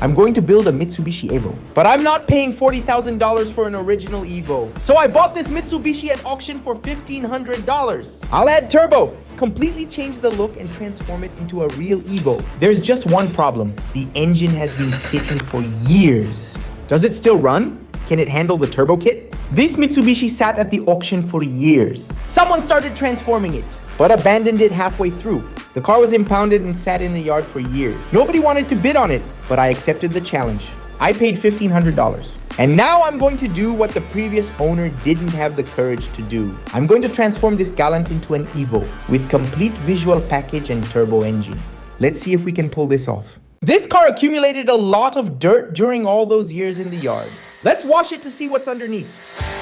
I'm going to build a Mitsubishi Evo. But I'm not paying $40,000 for an original Evo. So I bought this Mitsubishi at auction for $1,500. I'll add turbo, completely change the look and transform it into a real Evo. There's just one problem. The engine has been sitting for years. Does it still run? Can it handle the turbo kit? This Mitsubishi sat at the auction for years. Someone started transforming it, but abandoned it halfway through. The car was impounded and sat in the yard for years. Nobody wanted to bid on it, but I accepted the challenge. I paid $1,500. And now I'm going to do what the previous owner didn't have the courage to do. I'm going to transform this Galant into an Evo with complete visual package and turbo engine. Let's see if we can pull this off. This car accumulated a lot of dirt during all those years in the yard. Let's wash it to see what's underneath.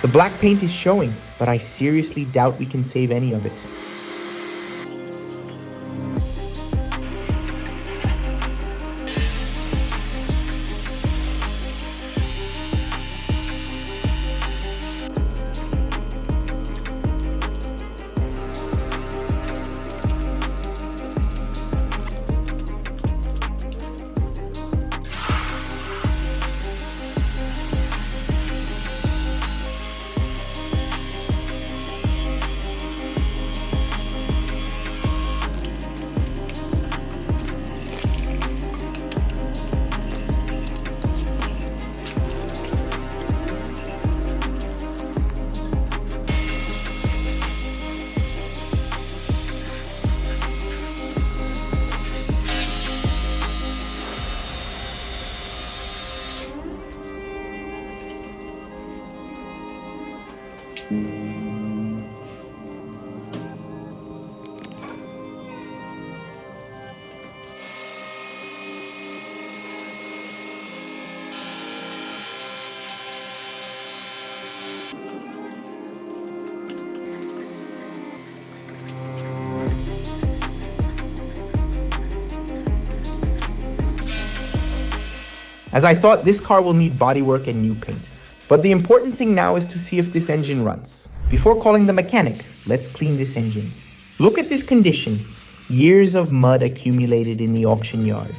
The black paint is showing, but I seriously doubt we can save any of it. As I thought, this car will need bodywork and new paint. But the important thing now is to see if this engine runs. Before calling the mechanic, let's clean this engine. Look at this condition. Years of mud accumulated in the auction yard.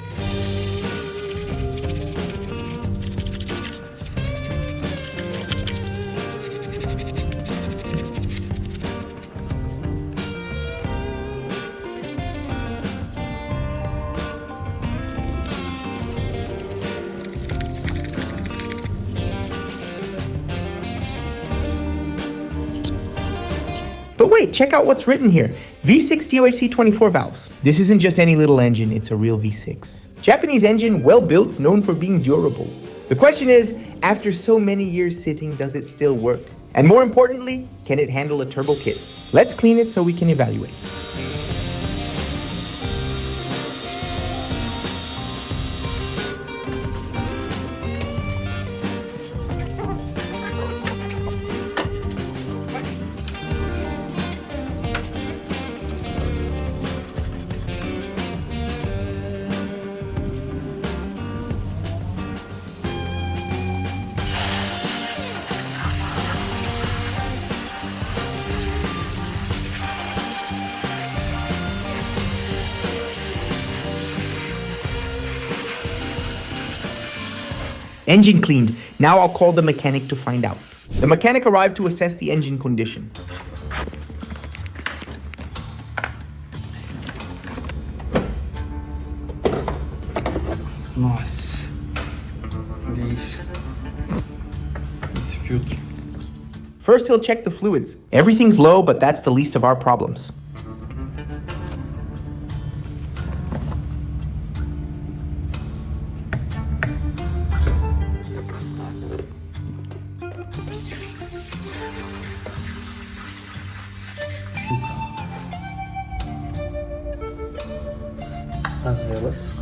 But wait, check out what's written here. V6 DOHC 24 valves. This isn't just any little engine, it's a real V6. Japanese engine, well built, known for being durable. The question is, after so many years sitting, does it still work? And more importantly, can it handle a turbo kit? Let's clean it so we can evaluate. Engine cleaned. Now I'll call the mechanic to find out. The mechanic arrived to assess the engine condition. Nossa. Olha isso. Esse filtro. First, he'll check the fluids. Everything's low, but that's the least of our problems. As velas.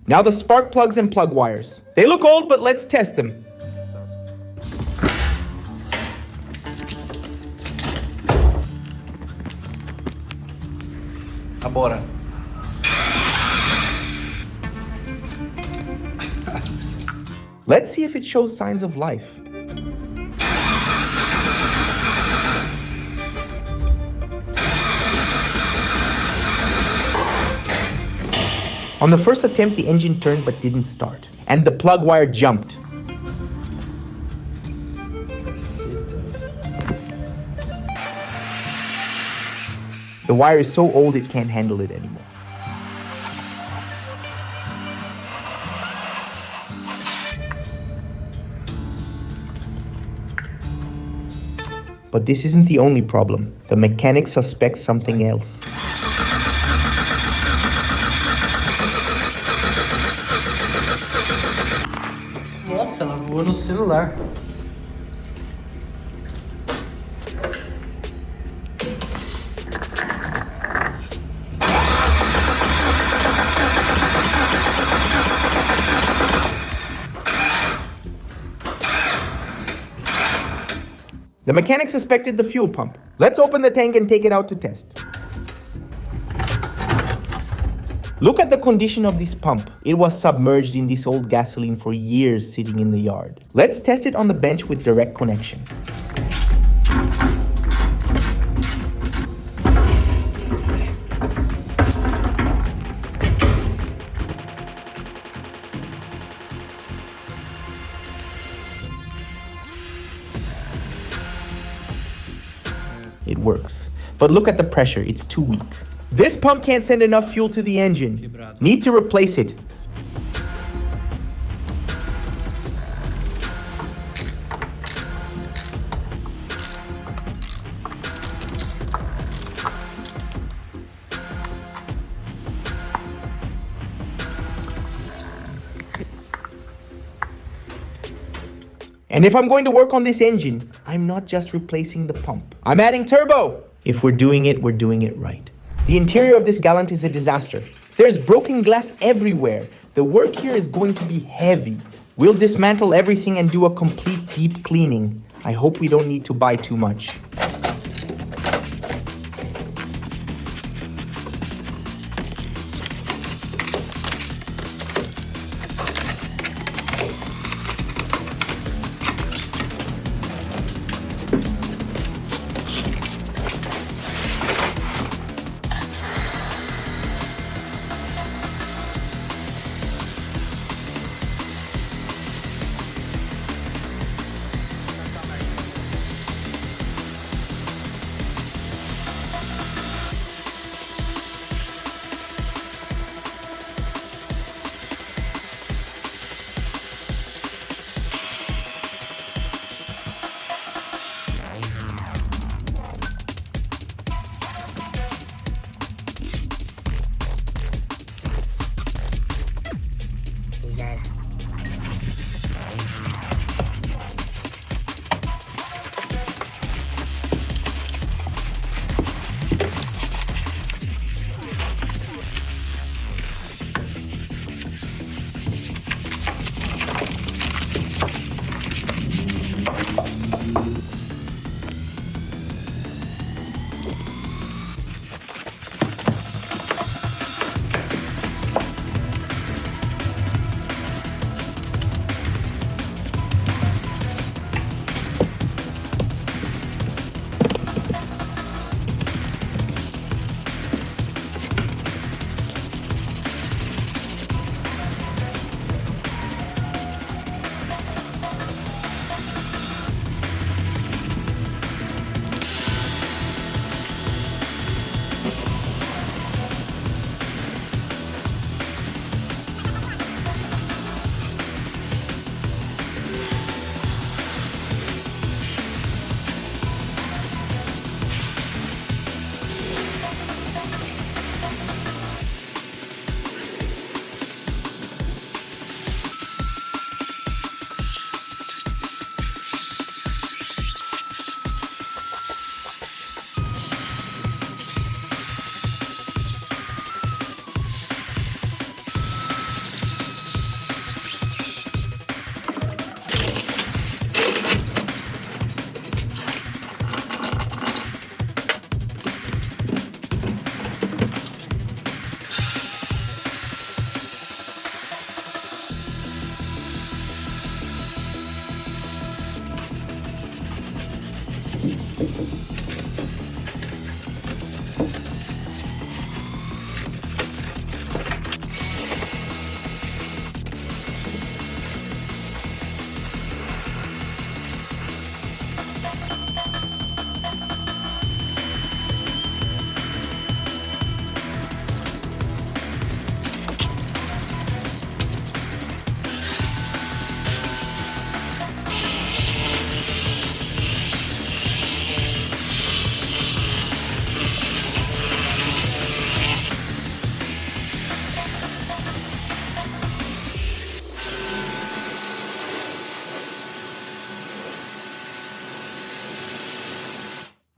Now the spark plugs and plug wires. They look old, but let's test them. Agora. Let's see if it shows signs of life. On the first attempt, the engine turned but didn't start, and the plug wire jumped. Caceta. The wire is so old it can't handle it anymore. But this isn't the only problem. The mechanic suspects something else. Nossa, ela voou no celular. The mechanic suspected the fuel pump. Let's open the tank and take it out to test. Look at the condition of this pump. It was submerged in this old gasoline for years sitting in the yard. Let's test it on the bench with direct connection. It works. But look at the pressure, it's too weak. This pump can't send enough fuel to the engine. Need to replace it. And if I'm going to work on this engine, I'm not just replacing the pump. I'm adding turbo. If we're doing it right. The interior of this Galant is a disaster. There's broken glass everywhere. The work here is going to be heavy. We'll dismantle everything and do a complete deep cleaning. I hope we don't need to buy too much.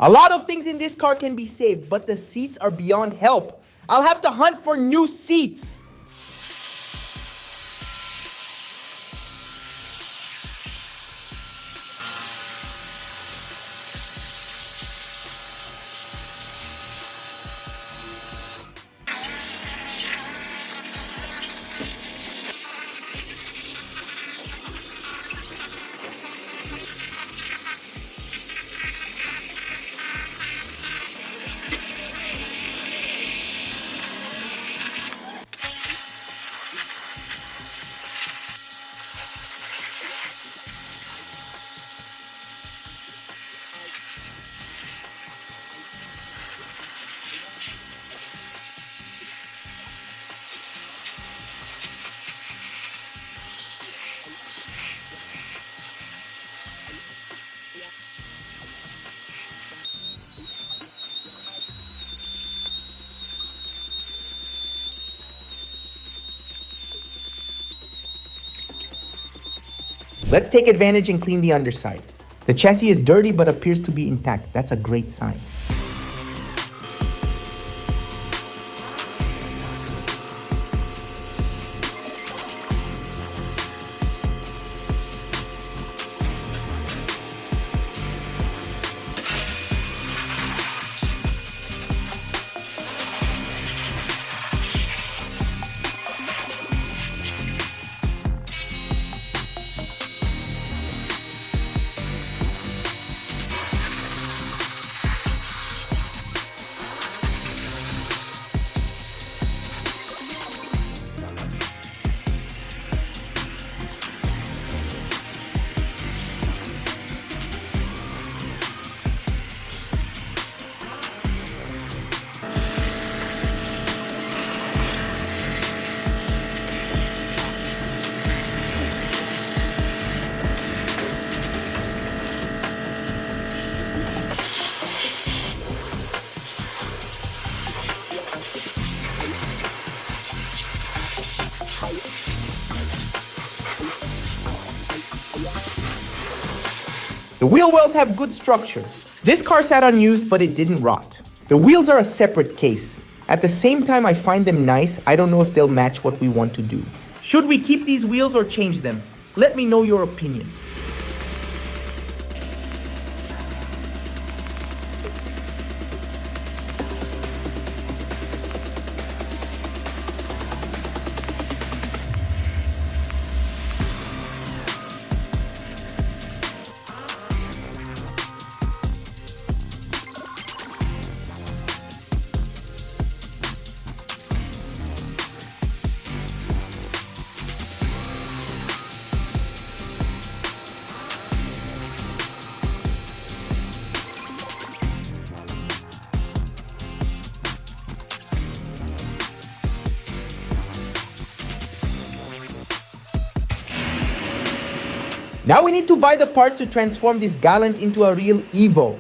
A lot of things in this car can be saved, but the seats are beyond help. I'll have to hunt for new seats. Let's take advantage and clean the underside. The chassis is dirty but appears to be intact. That's a great sign. The wheel wells have good structure. This car sat unused, but it didn't rot. The wheels are a separate case. At the same time, I find them nice. I don't know if they'll match what we want to do. Should we keep these wheels or change them? Let me know your opinion. Now we need to buy the parts to transform this Galant into a real Evo.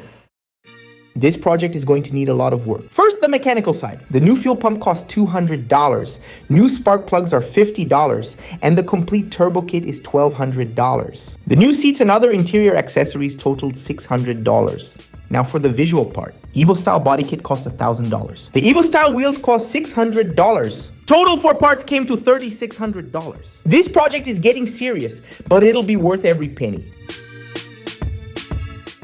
This project is going to need a lot of work. First, the mechanical side. The new fuel pump costs $200. New spark plugs are $50, and the complete turbo kit is $1,200. The new seats and other interior accessories totaled $600. Now for the visual part. Evo style body kit cost $1,000. The Evo style wheels cost $600. Total for parts came to $3,600. This project is getting serious, but it'll be worth every penny.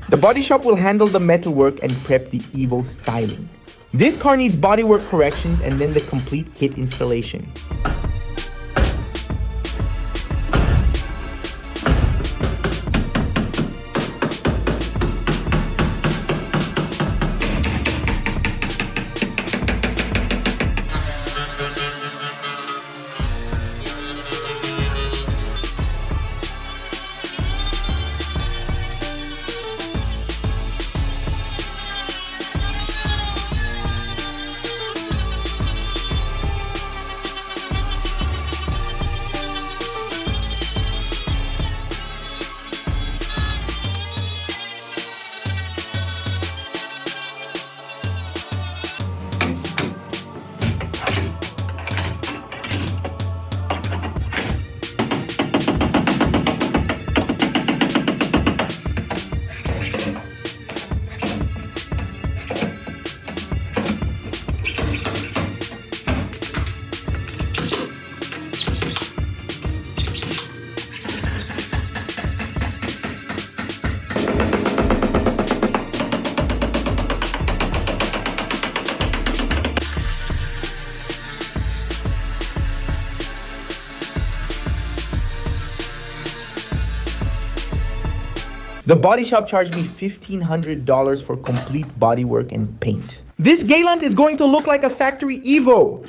The body shop will handle the metalwork and prep the Evo styling. This car needs bodywork corrections and then the complete kit installation. The body shop charged me $1,500 for complete bodywork and paint. This Galant is going to look like a factory Evo.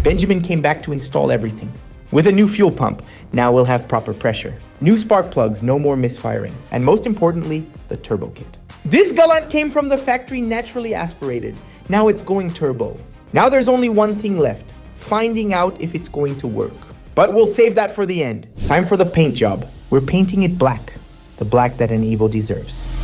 Benjamin came back to install everything. With a new fuel pump, now we'll have proper pressure. New spark plugs, no more misfiring. And most importantly, the turbo kit. This Galant came from the factory naturally aspirated. Now it's going turbo. Now there's only one thing left, finding out if it's going to work. But we'll save that for the end. Time for the paint job. We're painting it black, the black that an Evo deserves.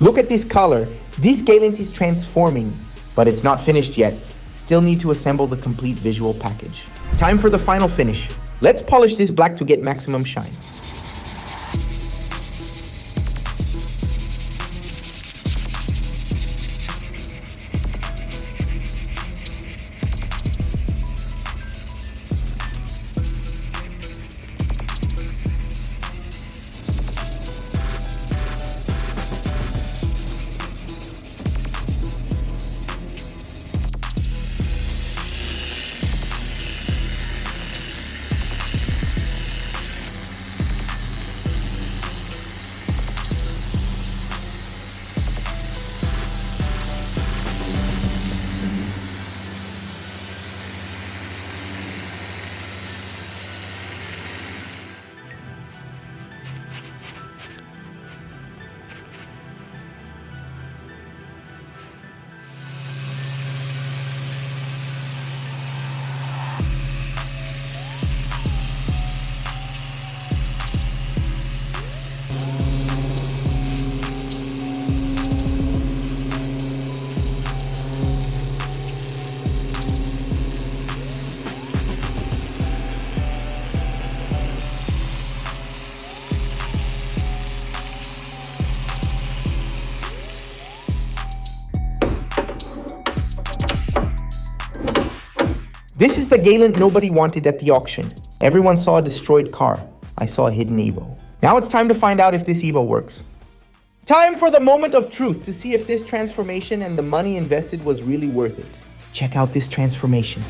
Look at this color. This Galant is transforming, but it's not finished yet. Still need to assemble the complete visual package. Time for the final finish. Let's polish this black to get maximum shine. This is the Galant nobody wanted at the auction. Everyone saw a destroyed car. I saw a hidden Evo. Now it's time to find out if this Evo works. Time for the moment of truth to see if this transformation and the money invested was really worth it. Check out this transformation.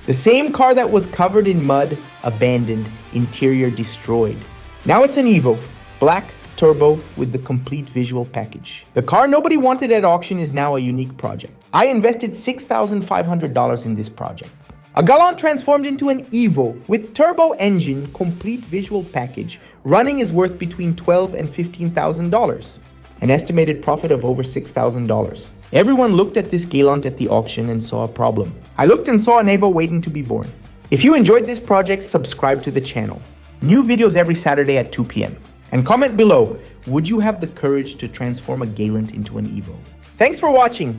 The same car that was covered in mud, abandoned, interior destroyed. Now it's an Evo, black, turbo, with the complete visual package. The car nobody wanted at auction is now a unique project. I invested $6,500 in this project. A Galant transformed into an Evo with turbo engine, complete visual package, running is worth between $12,000 and $15,000. An estimated profit of over $6,000. Everyone looked at this Galant at the auction and saw a problem. I looked and saw an Evo waiting to be born. If you enjoyed this project, subscribe to the channel. New videos every Saturday at 2 p.m. And comment below, would you have the courage to transform a Galant into an Evo? Thanks for watching.